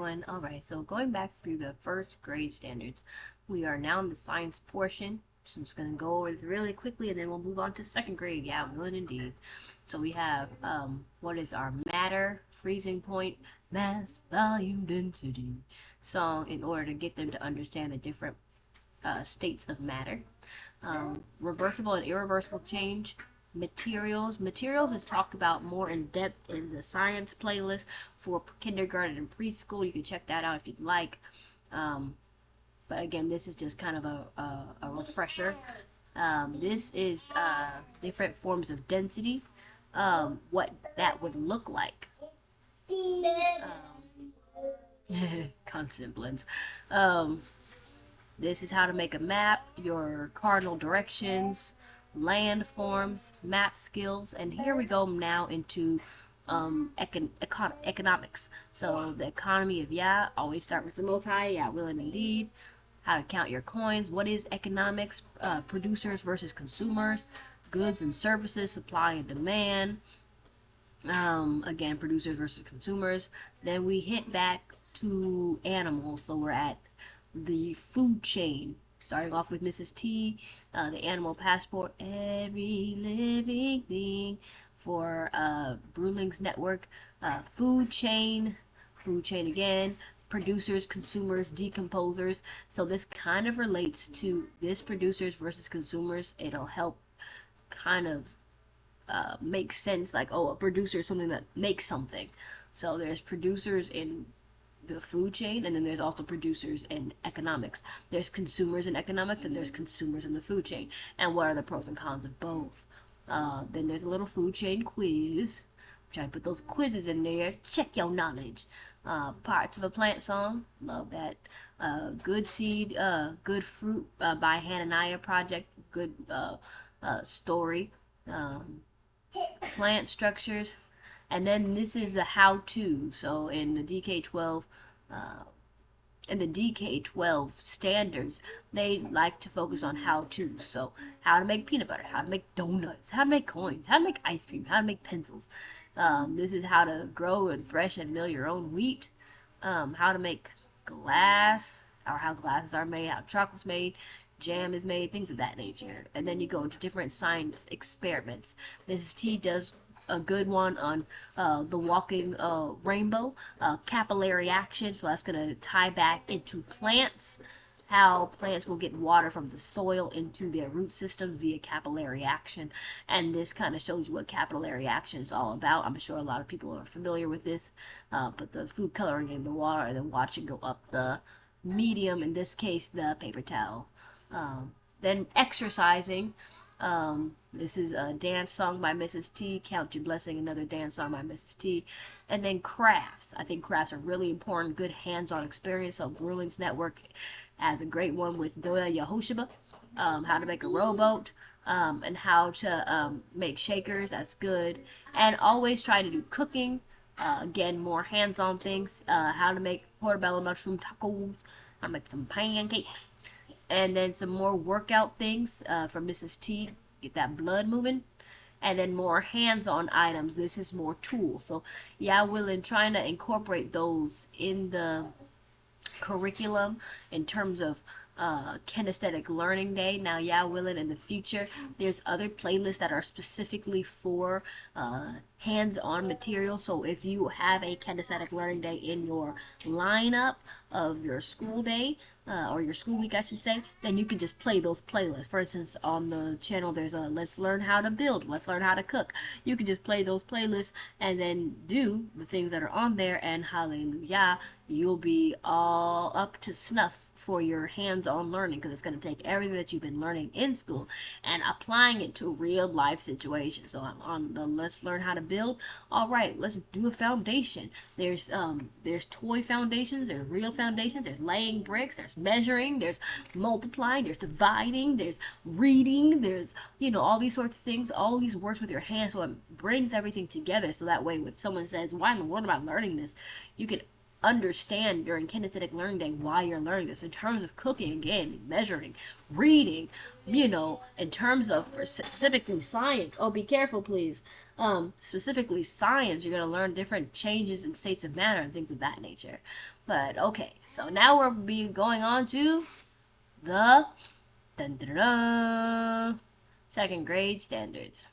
everyone. Alright, so going back through the first grade standards, we are now in the science portion. So I'm just going to go over this really quickly and then we'll move on to second grade. Yeah, we will indeed. So we have what is our matter, freezing point, mass, volume, density song in order to get them to understand the different states of matter. Reversible and irreversible change. Materials is talked about more in depth in the science playlist for kindergarten and preschool. You can check that out if you'd like. But again, this is just kind of a refresher. This is different forms of density, what that would look like. Constant blends. This is how to make a map, your cardinal directions, landforms, map skills, and here we go now into economics. So the economy of always start with the multi, will and indeed. How to count your coins, what is economics, producers versus consumers, goods and services, supply and demand. Again, producers versus consumers. Then we hit back to animals, so we're at the food chain, starting off with Mrs. T, the animal passport, every living thing for Bruling's network, food chain again, producers, consumers, decomposers. So this kind of relates to this producers versus consumers. It'll help kind of make sense, like, oh, a producer is something that makes something. So there's producers in the food chain, and then there's also producers in economics. There's consumers in economics, and there's consumers in the food chain. And what are the pros and cons of both? Then there's a little food chain quiz. Try to put those quizzes in there. Check your knowledge. Parts of a plant song. Love that. Good seed, good fruit by Hananiah Project. Good story. Plant structures. And then this is the how-to. So in the DK12 standards, they like to focus on how-to. So how to make peanut butter, how to make donuts, how to make coins, how to make ice cream, how to make pencils. This is how to grow and thresh and mill your own wheat. How to make glass, or how glasses are made, how chocolate's made, jam is made, things of that nature. And then you go into different science experiments. Mrs. T does a good one on the walking rainbow, capillary action. So that's going to tie back into plants, how plants will get water from the soil into their root systems via capillary action. And this kind of shows you what capillary action is all about. I'm sure a lot of people are familiar with this, but the food coloring in the water and then watch it go up the medium, in this case the paper towel. Then exercising. This is a dance song by Mrs. T, Count Your Blessing, another dance song by Mrs. T. And then crafts. I think crafts are really important, good hands-on experience. So Bruling's Network has a great one with Doya Yehoshiba, how to make a rowboat, and how to make shakers. That's good. And always try to do cooking. Again, more hands-on things. How to make portobello mushroom tacos, how to make some pancakes. And then some more workout things from Mrs. T, get that blood moving. And then more hands-on items. This is more tools. So Willin trying to incorporate those in the curriculum in terms of kinesthetic learning day. Now Willin in the future, there's other playlists that are specifically for hands-on material. So if you have a kinesthetic learning day in your lineup of your school day, or your school week, I should say, then you can just play those playlists. For instance, on the channel, there's a Let's Learn How to Build, Let's Learn How to Cook. You can just play those playlists and then do the things that are on there, and hallelujah, you'll be all up to snuff for your hands-on learning, because it's going to take everything that you've been learning in school and applying it to real life situations. So on the Let's Learn How to Build, all right, let's do a foundation. There's toy foundations, there's real foundations, there's laying bricks, there's measuring, there's multiplying, there's dividing, there's reading, there's all these sorts of things. All these works with your hands, so it brings everything together, so that way when someone says, why in the world am I learning this, you can understand during kinesthetic learning day why you're learning this. In terms of cooking, again, measuring, reading, in terms of specifically science. Oh, be careful, please. Specifically science, you're going to learn different changes in states of matter and things of that nature. But okay, so now we'll be going on to the dun, dun, dun, dun, second grade standards.